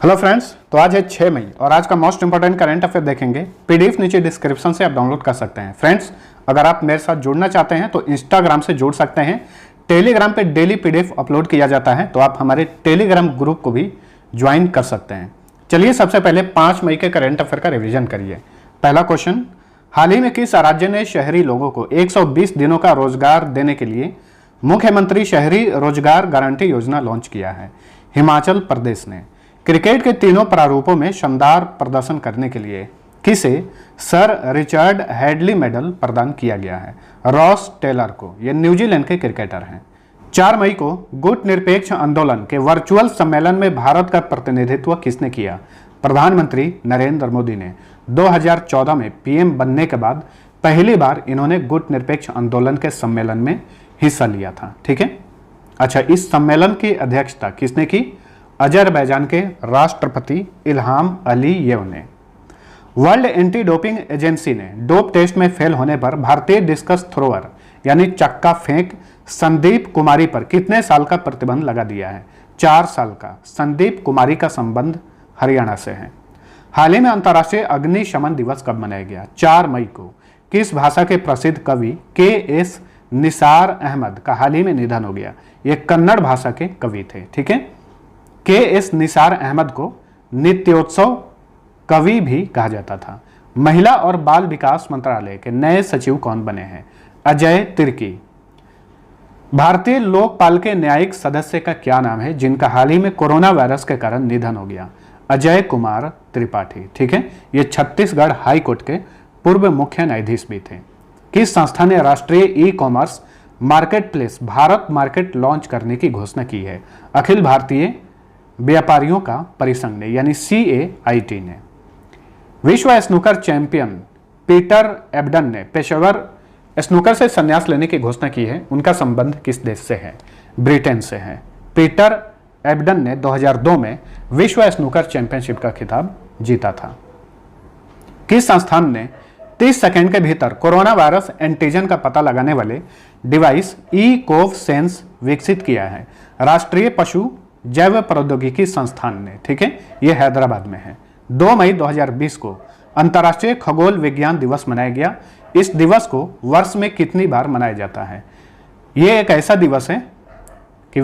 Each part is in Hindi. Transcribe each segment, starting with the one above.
हेलो फ्रेंड्स, तो आज है 6 मई और आज का मोस्ट इंपॉर्टेंट करंट अफेयर देखेंगे। पीडीएफ नीचे डिस्क्रिप्शन से आप डाउनलोड कर सकते हैं। फ्रेंड्स, अगर आप मेरे साथ जुड़ना चाहते हैं तो इंस्टाग्राम से जुड़ सकते हैं। टेलीग्राम पे डेली पीडीएफ अपलोड किया जाता है, तो आप हमारे टेलीग्राम ग्रुप को भी ज्वाइन कर सकते हैं। चलिए सबसे पहले 5 मई के करंट अफेयर का रिविजन करिए। पहला क्वेश्चन, हाल ही में किस राज्य ने शहरी लोगों को 120 दिनों का रोजगार देने के लिए मुख्यमंत्री शहरी रोजगार गारंटी योजना लॉन्च किया है? हिमाचल प्रदेश ने। क्रिकेट के तीनों प्रारूपों में शानदार प्रदर्शन करने के लिए किसे सर रिचर्ड हैडली मेडल प्रदान किया गया है? रॉस टेलर को। ये न्यूजीलैंड के क्रिकेटर हैं। 4 मई को गुट निरपेक्ष आंदोलन के वर्चुअल सम्मेलन में भारत का प्रतिनिधित्व किसने किया? प्रधानमंत्री नरेंद्र मोदी ने। 2014 में पीएम बनने के बाद पहली बार इन्होंने गुट निरपेक्ष आंदोलन के सम्मेलन में हिस्सा लिया था। ठीक है। अच्छा, इस सम्मेलन की अध्यक्षता किसने की? अजरबैजान के राष्ट्रपति इल्हाम अलीयेव ने। वर्ल्ड एंटी डोपिंग एजेंसी ने डोप टेस्ट में फेल होने पर भारतीय डिस्कस थ्रोअर यानी चक्का फेंक संदीप कुमारी पर कितने साल का प्रतिबंध लगा दिया है? 4 साल का। संदीप कुमारी का संबंध हरियाणा से है। हाल ही में अंतर्राष्ट्रीय अग्निशमन दिवस कब मनाया गया? 4 मई को। किस भाषा के प्रसिद्ध कवि के.एस. निसार अहमद का हाल ही में निधन हो गया? ये कन्नड़ भाषा के कवि थे। ठीक है। के.एस. निसार अहमद को नित्योत्सव कवि भी कहा जाता था। महिला और बाल विकास मंत्रालय के नए सचिव कौन बने हैं? अजय तिर्की। भारतीय लोकपाल के न्यायिक सदस्य का क्या नाम है जिनका हाल ही में कोरोना वायरस के कारण निधन हो गया? अजय कुमार त्रिपाठी। ठीक है। ये छत्तीसगढ़ हाई कोर्ट के पूर्व मुख्य न्यायाधीश भी थे। किस संस्था ने राष्ट्रीय e commerce market place Bharat market launch करने की घोषणा की है? अखिल भारतीय व्यापारियों का परिसंघ ने यानी CAIT ने। विश्व स्नूकर चैंपियन पीटर एबडन ने पेशेवर स्नूकर से संन्यास लेने की घोषणा की है। उनका संबंध किस देश से है? ब्रिटेन से है। पीटर एबडन ने 2002 में विश्व स्नूकर चैंपियनशिप का खिताब जीता था। किस संस्थान ने 30 सेकंड के भीतर कोरोना वायरस एंटीजन का पता लगाने वाले डिवाइस ई-कोव सेंस विकसित किया है? राष्ट्रीय पशु जैव प्रौद्योगिकी संस्थान ने। ठीक है। यह हैदराबाद में है। 2 मई 2020 को अंतर्राष्ट्रीय खगोल विज्ञान दिवस मनाया गया। इस दिवस को वर्ष में कितनी बार मनाया जाता है? यह एक ऐसा दिवस है कि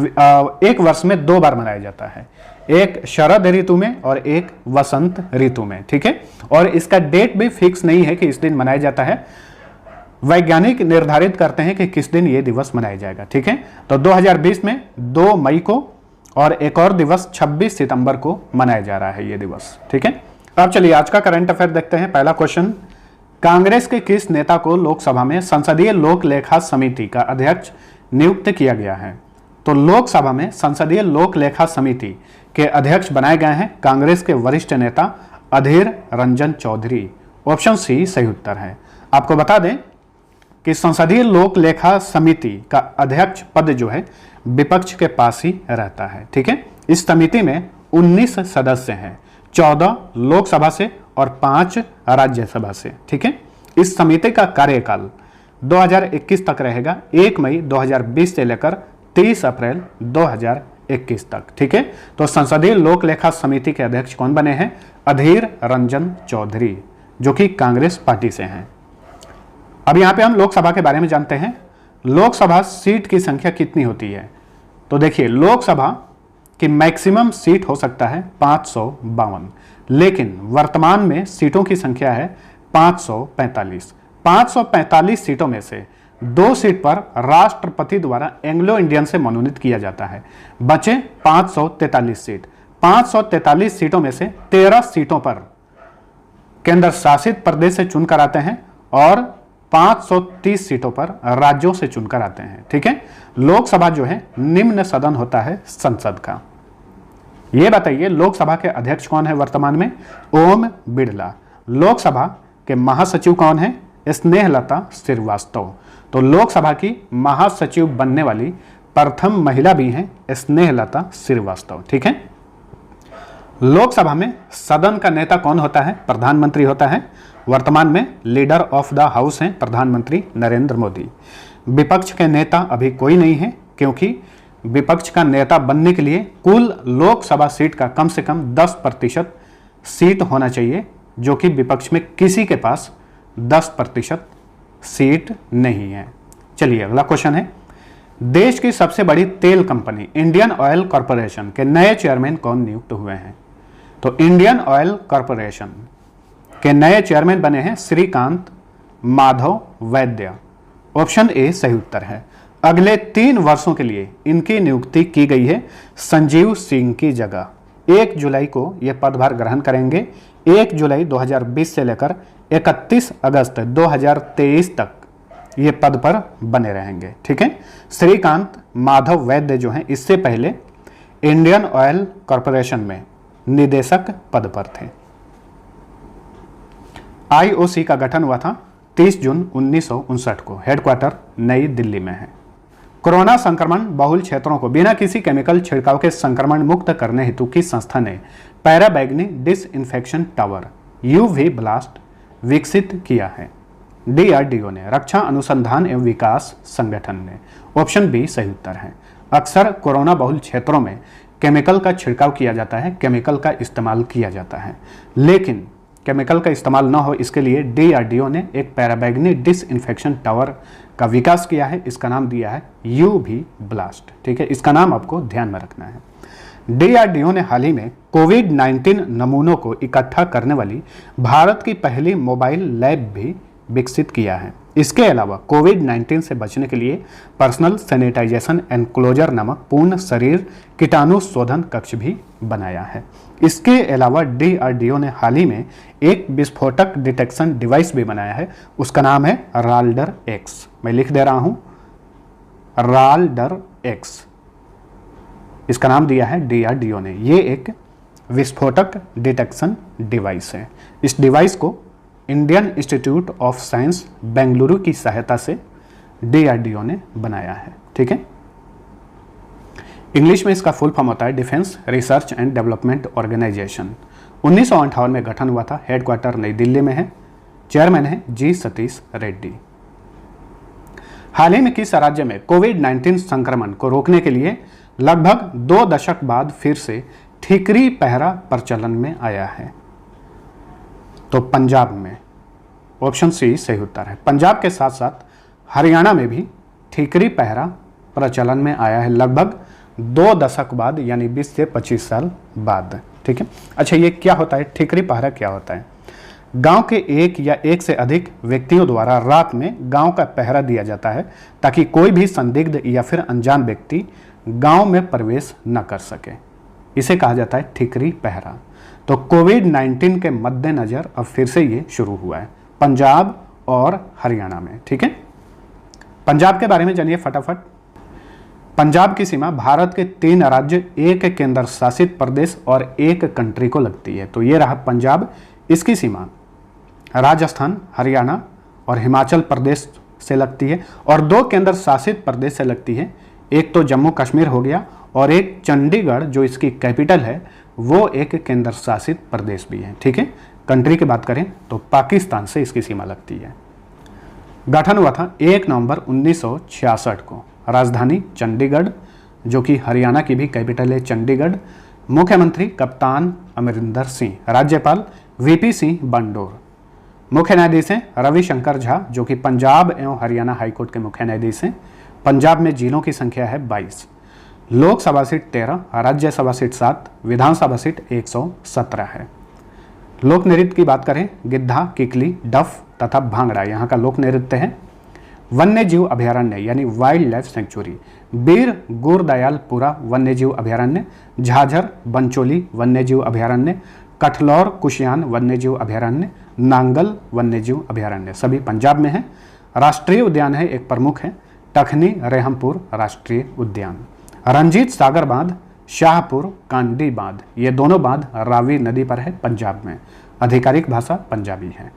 एक वर्ष में 2 बार मनाया जाता है, एक शरद ऋतु में और एक वसंत ऋतु में। ठीक है। और इसका डेट भी फिक्स नहीं है कि इस दिन मनाया जाता है। वैज्ञानिक निर्धारित करते हैं कि किस दिन यह दिवस मनाया जाएगा। ठीक है। तो 2020 में 2 मई को और एक और दिवस 26 सितंबर को मनाया जा रहा है ये दिवस। ठीक है। अब चलिए आज का करंट अफेयर देखते हैं। पहला क्वेश्चन, कांग्रेस के किस नेता को लोकसभा में संसदीय लोक लेखा समिति का अध्यक्ष नियुक्त किया गया है? तो लोकसभा में संसदीय लोक लेखा समिति के अध्यक्ष बनाए गए हैं कांग्रेस के वरिष्ठ नेता अधीर रंजन चौधरी। ऑप्शन सी सही उत्तर है। आपको बता दें कि संसदीय लोक लेखा समिति का अध्यक्ष पद जो है विपक्ष के पास ही रहता है। ठीक है। इस समिति में 19 सदस्य हैं, 14 लोकसभा से और 5 राज्यसभा से। ठीक है। इस समिति का कार्यकाल 2021 तक रहेगा, 1 मई 2020 से लेकर 30 अप्रैल 2021 तक। ठीक है। तो संसदीय लोक लेखा समिति के अध्यक्ष कौन बने हैं? अधीर रंजन चौधरी, जो कि कांग्रेस पार्टी से हैं। अब यहां पे हम लोकसभा के बारे में जानते हैं। लोकसभा सीट की संख्या कितनी होती है? तो देखिए, लोकसभा की मैक्सिमम सीट हो सकता है 552, लेकिन वर्तमान में सीटों की संख्या है 545। 545 सीटों में से 2 सीट पर राष्ट्रपति द्वारा एंग्लो इंडियन से मनोनीत किया जाता है। बचे 543 सीट। 543 सीटों में से 13 सीटों पर केंद्र शासित प्रदेश से चुनकर आते हैं और 530 सीटों पर राज्यों से चुनकर आते हैं। ठीक है। लोकसभा जो है निम्न सदन होता है संसद का। यह बताइए, लोकसभा के अध्यक्ष कौन है वर्तमान में? ओम बिड़ला। लोकसभा के महासचिव कौन है? स्नेहलता श्रीवास्तव। तो लोकसभा की महासचिव बनने वाली प्रथम महिला भी हैं स्नेहलता श्रीवास्तव। ठीक है। लोकसभा में सदन का नेता कौन होता है? प्रधानमंत्री होता है। वर्तमान में लीडर ऑफ द हाउस हैं प्रधानमंत्री नरेंद्र मोदी। विपक्ष के नेता अभी कोई नहीं है, क्योंकि विपक्ष का नेता बनने के लिए कुल लोकसभा सीट का कम से कम 10% सीट होना चाहिए, जो कि विपक्ष में किसी के पास 10% सीट नहीं है। चलिए अगला क्वेश्चन है, देश की सबसे बड़ी तेल कंपनी इंडियन ऑयल कॉरपोरेशन के नए चेयरमैन कौन नियुक्त हुए हैं? तो इंडियन ऑयल कॉरपोरेशन के नए चेयरमैन बने हैं श्रीकांत माधव वैद्य। ऑप्शन ए सही उत्तर है। अगले 3 वर्षों के लिए इनकी नियुक्ति की गई है संजीव सिंह की जगह। 1 जुलाई को यह पदभार ग्रहण करेंगे। 1 जुलाई 2020 से लेकर 31 अगस्त 2023 तक ये पद पर बने रहेंगे। ठीक है, श्रीकांत माधव वैद्य जो हैं इससे पहले इंडियन ऑयल कॉरपोरेशन में निदेशक पद पर थे। आईओसी का गठन हुआ था 30 जून 1959 को। हेडक्वार्टर नई दिल्ली में है। कोरोना संक्रमण बहुल क्षेत्रों को बिना किसी केमिकल छिड़काव के संक्रमण मुक्त करने हेतु किस संस्था ने पैराबैग्नी डिसइंफेक्शन टावर यूवी ब्लास्ट विकसित किया है? डीआरडीओ ने, रक्षा अनुसंधान एवं विकास संगठन ने। ऑप्शन बी सही उत्तर है। अक्सर कोरोना बहुल क्षेत्रों में केमिकल का छिड़काव किया जाता है, केमिकल का इस्तेमाल किया जाता है, लेकिन केमिकल का इस्तेमाल न हो इसके लिए डीआरडीओ ने एक पैराबैग्नी डिसइंफेक्शन टावर का विकास किया है। इसका नाम दिया है यूवी ब्लास्ट। ठीक है, इसका नाम आपको ध्यान में रखना है। डीआरडीओ ने हाल ही में कोविड-19 नमूनों को इकट्ठा करने वाली भारत की पहली मोबाइल लैब भी विकसित किया है। इसके अलावा कोविड-19 से बचने के लिए पर्सनल सैनिटाइजेशन एनक्लोजर नामक पूर्ण शरीर कीटाणु शोधन कक्ष भी बनाया है। इसके अलावा डीआरडीओ ने हाल ही में एक विस्फोटक डिटेक्शन डिवाइस भी बनाया है। उसका नाम है राल्डर एक्स। मैं लिख दे रहा हूं, राल्डर एक्स। इसका नाम दिया है डीआरडीओ ने। ये एक विस्फोटक डिटेक्शन डिवाइस है। इस डिवाइस को Indian institute of science Bengaluru की सहायता से डीआरडीओ ने बनाया है। ठीक है, इंग्लिश में इसका फुल फॉर्म होता है defence research and development organisation. 1958 में गठन हुआ था। हेडक्वार्टर नई दिल्ली में है। चेयरमैन है जी सतीश रेड्डी। हाल ही में किस राज्य में कोविड-19 संक्रमण को रोकने के लिए लगभग 2 दशक बाद फिर से ठीकरी पहरा प्रचलन में आया है? तो पंजाब में। ऑप्शन सी सही उत्तर है। पंजाब के साथ साथ हरियाणा में भी ठीकरी पहरा प्रचलन में आया है लगभग 2 दशक बाद, यानी 20 से 25 साल बाद। ठीक है, अच्छा ये क्या होता है? ठीकरी पहरा क्या होता है? गांव के एक या एक से अधिक व्यक्तियों द्वारा रात में गांव का पहरा दिया जाता है ताकि कोई भी संदिग्ध या फिर अनजान व्यक्ति गांव में प्रवेश न कर सके। इसे कहा जाता है ठीकरी पहरा। तो कोविड-19 के मद्देनजर अब फिर से ये शुरू हुआ है पंजाब और हरियाणा में। ठीक है, पंजाब के बारे में जानिए फटाफट। पंजाब की सीमा भारत के 3 राज्य, 1 केंद्र शासित प्रदेश और 1 कंट्री को लगती है। तो ये रहा पंजाब। इसकी सीमा राजस्थान, हरियाणा और हिमाचल प्रदेश से लगती है और 2 केंद्र शासित प्रदेश से लगती है। एक तो जम्मू कश्मीर हो गया और एक चंडीगढ़ जो इसकी कैपिटल है वो एक केंद्र शासित प्रदेश भी है। ठीक है, कंट्री की बात करें तो पाकिस्तान से इसकी सीमा लगती है। गठन हुआ था 1 नवंबर 1966 को। राजधानी चंडीगढ़ जो कि हरियाणा की भी कैपिटल है चंडीगढ़। मुख्यमंत्री कप्तान अमरिंदर सिंह, राज्यपाल वीपी सिंह बंडोर। मुख्य न्यायाधीश हैं रविशंकर झा जो कि पंजाब एवं हरियाणा हाईकोर्ट के मुख्य न्यायाधीश हैं। पंजाब में जिलों की संख्या है 22। लोकसभा सीट 13, राज्यसभा सीट 7, विधानसभा सीट 117 है। लोक नृत्य की बात करें, गिद्धा, किकली, डफ तथा भांगड़ा यहाँ का लोक नृत्य है। वन्य जीव अभयारण्य यानी वाइल्ड लाइफ सेंचुरी, बीर गुरदयालपुरा वन्य जीव अभयारण्य, झाझर बंचोली वन्य जीव अभयारण्य, कठलौर कुशियान वन्य जीव अभयारण्य, नांगल वन्य जीव अभयारण्य सभी पंजाब में है। राष्ट्रीय उद्यान है, एक प्रमुख है टखनी रेहमपुर राष्ट्रीय उद्यान। रंजीत सागर बांध, शाहपुर कांडी बांध, ये दोनों बांध रावी नदी पर है पंजाब में। आधिकारिक भाषा पंजाबी है।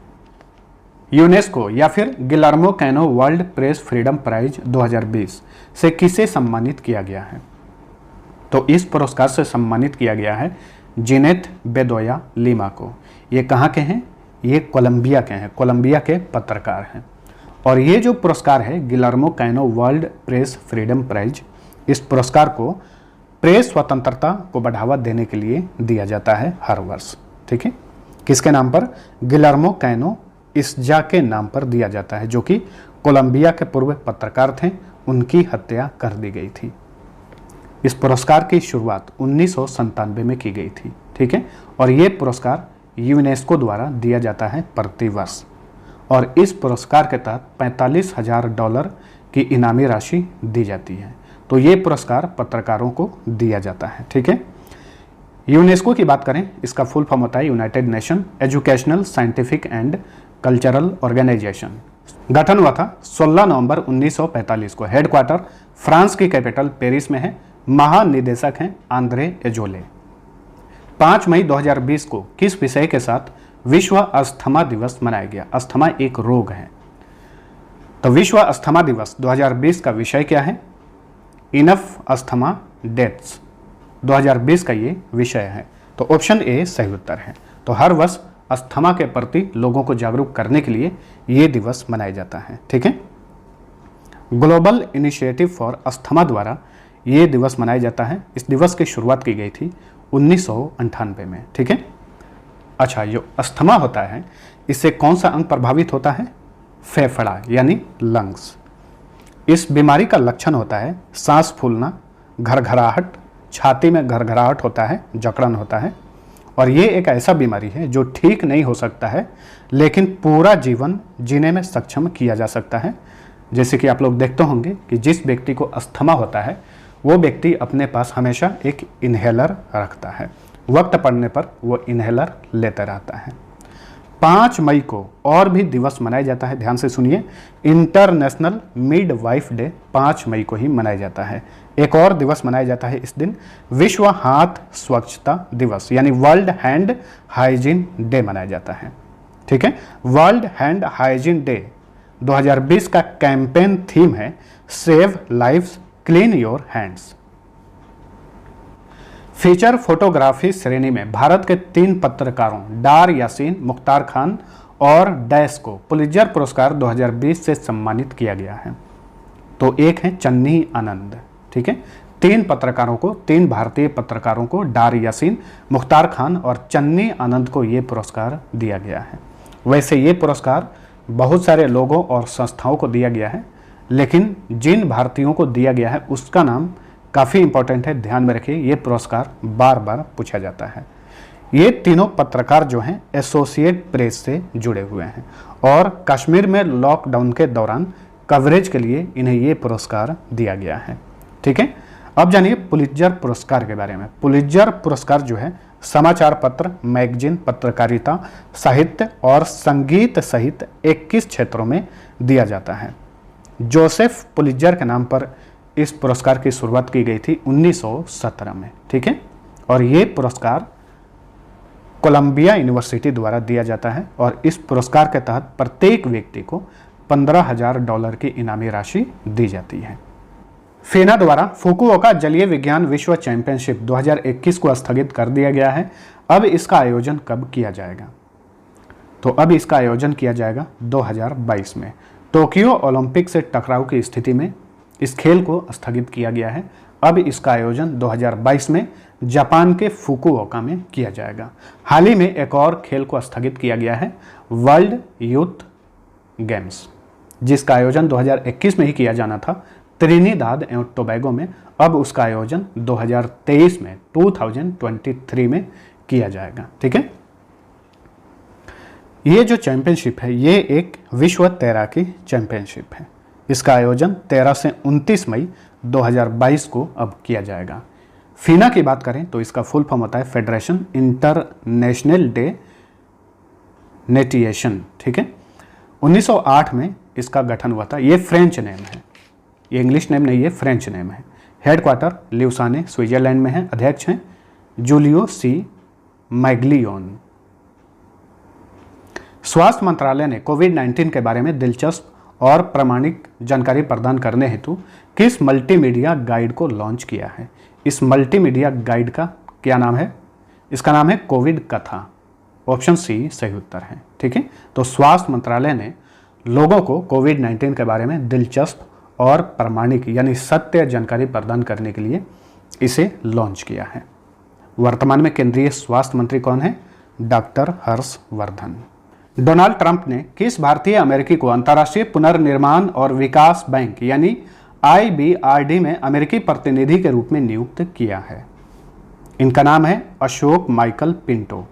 यूनेस्को या फिर Guillermo Cano world press freedom prize 2020 से किसे सम्मानित किया गया है? तो इस पुरस्कार से सम्मानित किया गया है जिनेथ बेदोया लीमा को। ये कहाँ के हैं? ये कोलंबिया के हैं, कोलंबिया के पत्रकार हैं। और ये जो पुरस्कार है Guillermo Cano world press freedom prize, इस पुरस्कार को प्रेस स्वतंत्रता को बढ़ावा देने के लिए दिया जाता है हर वर्ष। ठीक है, किसके नाम पर? गिलर्मो कैनो इस्जा के नाम पर दिया जाता है, जो कि कोलंबिया के पूर्व पत्रकार थे, उनकी हत्या कर दी गई थी। इस पुरस्कार की शुरुआत 1997 में की गई थी। ठीक है, और ये पुरस्कार यूनेस्को द्वारा दिया जाता है प्रति वर्ष, और इस पुरस्कार के तहत $45,000 की इनामी राशि दी जाती है। तो ये पुरस्कार पत्रकारों को दिया जाता है। ठीक है, यूनेस्को की बात करें, इसका फुल फॉर्म होता है united nation educational scientific and cultural organisation. गठन हुआ था 16 नवंबर 1945 को। हेडक्वार्टर फ्रांस की कैपिटल पेरिस में है। महानिदेशक हैं आंद्रे एजोले। 5 मई 2020 को किस विषय के साथ विश्व अस्थमा दिवस मनाया गया? अस्थमा एक रोग है, तो विश्व अस्थमा दिवस 2020 का विषय क्या है? इनफ अस्थमा डेथ्स 2020 का ये विषय है। तो ऑप्शन ए सही उत्तर है। तो हर वर्ष अस्थमा के प्रति लोगों को जागरूक करने के लिए ये दिवस मनाया जाता है। ठीक है, ग्लोबल इनिशिएटिव फॉर अस्थमा द्वारा ये दिवस मनाया जाता है। इस दिवस की शुरुआत की गई थी 1998 में। ठीक है, अच्छा, जो अस्थमा होता है इससे कौन सा अंग प्रभावित होता है? फेफड़ा यानी लंग्स। इस बीमारी का लक्षण होता है सांस फूलना, घरघराहट, छाती में घरघराहट होता है, जकड़न होता है, और ये एक ऐसा बीमारी है जो ठीक नहीं हो सकता है लेकिन पूरा जीवन जीने में सक्षम किया जा सकता है। जैसे कि आप लोग देखते होंगे कि जिस व्यक्ति को अस्थमा होता है वो व्यक्ति अपने पास हमेशा एक इन्हेलर रखता है, वक्त पड़ने पर वो इन्हेलर लेते रहता है। 5 मई को और भी दिवस मनाया जाता है, ध्यान से सुनिए। इंटरनेशनल मिडवाइफ डे 5 मई को ही मनाया जाता है। एक और दिवस मनाया जाता है इस दिन, विश्व हाथ स्वच्छता दिवस यानी वर्ल्ड हैंड हाइजीन डे मनाया जाता है। ठीक है, वर्ल्ड हैंड हाइजीन डे 2020 का कैंपेन थीम है save lives clean your hands. Feature photography श्रेणी में भारत के 3 पत्रकारों डार यासीन, मुख्तार खान और डैश को पुलित्जर पुरस्कार 2020 से सम्मानित किया गया है। तो एक है चन्नी आनंद। ठीक है, 3 पत्रकारों को, 3 भारतीय पत्रकारों को, डार यासीन, मुख्तार खान और चन्नी आनंद को ये पुरस्कार दिया गया है। वैसे ये पुरस्कार बहुत सारे लोगों और संस्थाओं को दिया गया है, लेकिन जिन भारतीयों को दिया गया है उसका नाम काफ़ी इंपॉर्टेंट है, ध्यान में रखिए। ये पुरस्कार बार बार पूछा जाता है। ये तीनों पत्रकार जो हैं एसोसिएट प्रेस से जुड़े हुए हैं और कश्मीर में लॉकडाउन के दौरान कवरेज के लिए इन्हें ये पुरस्कार दिया गया है। ठीक है, अब जानिए पुलित्जर पुरस्कार के बारे में। पुलित्जर पुरस्कार जो है समाचार पत्र, मैगजीन, पत्रकारिता, साहित्य और संगीत सहित 21 क्षेत्रों में दिया जाता है। जोसेफ पुलित्जर के नाम पर इस पुरस्कार की शुरुआत की गई थी 1917 में। ठीक है, और ये पुरस्कार कोलंबिया यूनिवर्सिटी द्वारा दिया जाता है और इस पुरस्कार के तहत प्रत्येक व्यक्ति को $15,000 की इनामी राशि दी जाती है। फेना द्वारा फुकुओका जलीय विज्ञान विश्व चैंपियनशिप 2021 को स्थगित कर दिया गया है। अब इसका आयोजन कब किया जाएगा? तो अब इसका आयोजन किया जाएगा 2022 में। टोक्यो ओलंपिक से टकराव की स्थिति में इस खेल को स्थगित किया गया है। अब इसका आयोजन 2022 में जापान के फुकुओका में किया जाएगा। हाल ही में एक और खेल को स्थगित किया गया है, वर्ल्ड यूथ गेम्स, जिसका आयोजन 2021 में ही किया जाना था त्रिनिदाद एवं टोबैगो में। अब उसका आयोजन 2023 में 2023 में किया जाएगा। ठीक है, ये जो चैंपियनशिप है ये एक विश्व तैराकी चैंपियनशिप है। इसका आयोजन 13 से 29 मई 2022 को अब किया जाएगा। फीना की बात करें तो इसका फुल फॉर्म होता है फेडरेशन इंटरनेशनल डे नेटिएशन। ठीक है, 1908 में इसका गठन हुआ था। ये फ्रेंच नेम है, ये इंग्लिश नेम नहीं है, फ्रेंच नेम है। हेडक्वार्टर ल्यूसाने स्विट्जरलैंड में है। अध्यक्ष हैं जूलियो सी मैग्लियोन। स्वास्थ्य मंत्रालय ने कोविड-19 के बारे में दिलचस्प और प्रामाणिक जानकारी प्रदान करने हेतु किस मल्टीमीडिया गाइड को लॉन्च किया है? इस मल्टीमीडिया गाइड का क्या नाम है? इसका नाम है कोविड कथा। ऑप्शन सी सही उत्तर है। ठीक है, तो स्वास्थ्य मंत्रालय ने लोगों को कोविड-19 के बारे में दिलचस्प और प्रामाणिक यानी सत्य जानकारी प्रदान करने के लिए इसे लॉन्च किया है। वर्तमान में केंद्रीय स्वास्थ्य मंत्री कौन है? डॉक्टर हर्षवर्धन। डोनाल्ड ट्रंप ने किस भारतीय अमेरिकी को अंतर्राष्ट्रीय पुनर्निर्माण और विकास बैंक यानी IBRD में अमेरिकी प्रतिनिधि के रूप में नियुक्त किया है? इनका नाम है Ashok Michael Pinto.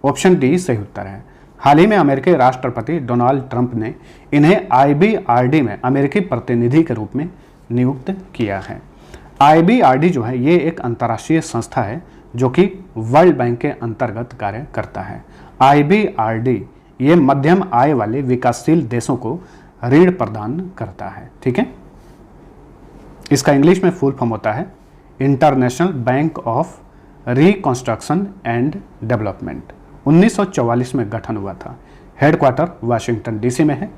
Option D सही उत्तर है। हाल ही में अमेरिकी राष्ट्रपति डोनाल्ड ट्रंप ने इन्हें IBRD में अमेरिकी प्रतिनिधि के रूप में नियुक्त किया है। IBRD जो है ये एक अंतर्राष्ट्रीय संस्था है जो कि वर्ल्ड बैंक के अंतर्गत कार्य करता है। IBRD ये मध्यम आय वाले विकासशील देशों को ऋण प्रदान करता है। ठीक है, इसका इंग्लिश में फुल फॉर्म होता है international bank of reconstruction and development. 1944 में गठन हुआ था। हेडक्वार्टर वाशिंगटन DC में है।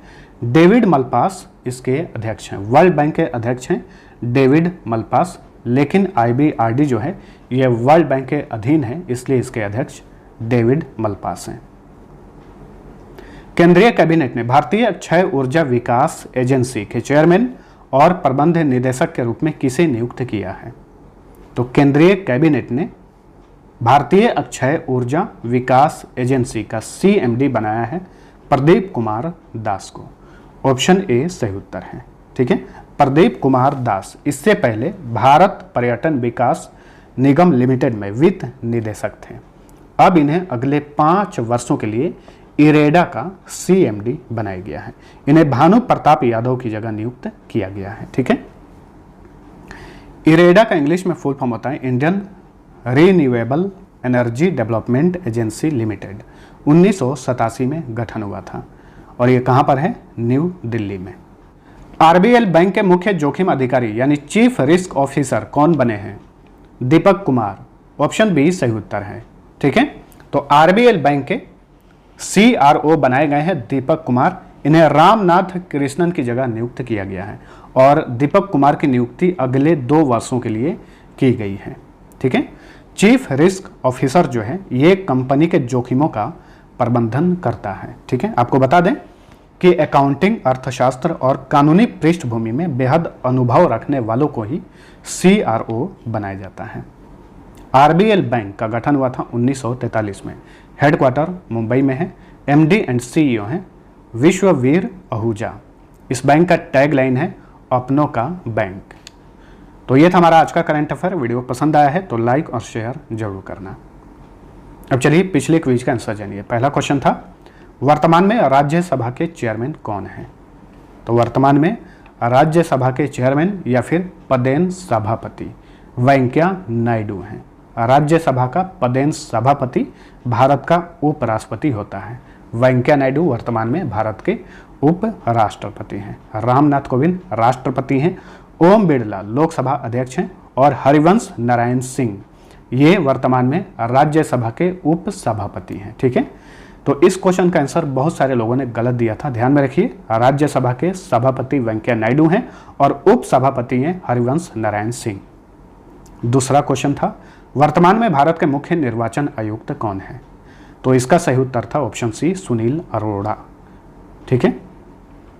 डेविड मलपास इसके अध्यक्ष हैं। वर्ल्ड बैंक के अध्यक्ष हैं डेविड मलपास, लेकिन IBRD जो है यह वर्ल्ड बैंक के अधीन है, इसलिए इसके अध्यक्ष डेविड मलपास हैं। केंद्रीय कैबिनेट ने भारतीय अक्षय ऊर्जा विकास एजेंसी के चेयरमैन और प्रबंध निदेशक के रूप में किसे नियुक्त किया है? तो केंद्रीय कैबिनेट ने भारतीय अक्षय ऊर्जा विकास एजेंसी का CMD बनाया है प्रदीप कुमार दास को। ऑप्शन ए सही उत्तर है। ठीक है, प्रदीप कुमार दास इससे पहले भारत पर्यटन विकास निगम लिमिटेड में वित्त निदेशक थे। अब इन्हें अगले 5 वर्षों के लिए इरेडा का CMD बनाया गया है। इन्हें भानु प्रताप यादव की जगह नियुक्त किया गया है। ठीक है, इरेडा का इंग्लिश में फुल फॉर्म होता है Indian renewable energy development agency limited. 1987 में गठन हुआ था और ये कहाँ पर है? न्यू दिल्ली में। RBL बैंक के मुख्य जोखिम अधिकारी यानी चीफ रिस्क ऑफिसर कौन बने हैं? दीपक कुमार। ऑप्शन बी सही उत्तर है। ठीक है, तो RBL बैंक के CRO बनाए गए हैं दीपक कुमार। इन्हें रामनाथ कृष्णन की जगह नियुक्त किया गया है और दीपक कुमार की नियुक्ति अगले 2 वर्षों के लिए की गई है। ठीक है, चीफ रिस्क ऑफिसर जो है ये कंपनी के जोखिमों का प्रबंधन करता है। ठीक है, आपको बता दें कि अकाउंटिंग, अर्थशास्त्र और कानूनी पृष्ठभूमि में बेहद अनुभव रखने वालों को ही CRO बनाया जाता है। RBL बैंक का गठन हुआ था 1943 में। हेडक्वार्टर मुंबई में है। MD एंड CEO हैं विश्ववीर आहूजा। इस बैंक का टैगलाइन है अपनों का बैंक। तो ये था हमारा आज का करंट अफेयर। वीडियो पसंद आया है तो लाइक और शेयर जरूर करना। अब चलिए पिछले क्विज का आंसर जानिए। पहला क्वेश्चन था वर्तमान में राज्यसभा के चेयरमैन कौन है? तो वर्तमान में राज्यसभा के चेयरमैन या फिर पदेन सभापति वेंकैया नायडू हैं। राज्यसभा का पदेन सभापति भारत का उपराष्ट्रपति होता है। वेंकैया नायडू वर्तमान में भारत के उप राष्ट्रपति हैं। रामनाथ कोविंद राष्ट्रपति हैं। ओम बिरला लोकसभा अध्यक्ष हैं और हरिवंश नारायण सिंह ये वर्तमान में राज्यसभा के उप सभापति हैं। ठीक है, तो इस क्वेश्चन का आंसर बहुत सारे लोगों ने गलत दिया था, ध्यान में रखिए। राज्यसभा के सभापति वेंकैया नायडू हैं और उप सभापति हैं हरिवंश नारायण सिंह। दूसरा क्वेश्चन था वर्तमान में भारत के मुख्य निर्वाचन आयुक्त कौन है? तो इसका सही उत्तर था ऑप्शन सी सुनील अरोड़ा। ठीक है,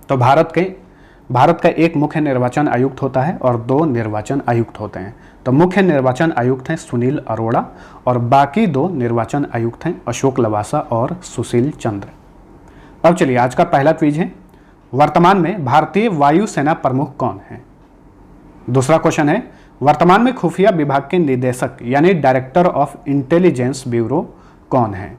तो भारत का एक मुख्य निर्वाचन आयुक्त होता है और 2 निर्वाचन आयुक्त होते हैं। तो मुख्य निर्वाचन आयुक्त हैं सुनील अरोड़ा और बाकी 2 निर्वाचन आयुक्त हैं अशोक लवासा और सुशील चंद्र। अब चलिए आज का पहला क्विज है वर्तमान में भारतीय वायुसेना प्रमुख कौन है? दूसरा क्वेश्चन है वर्तमान में खुफिया विभाग के निदेशक यानी डायरेक्टर ऑफ इंटेलिजेंस ब्यूरो कौन है?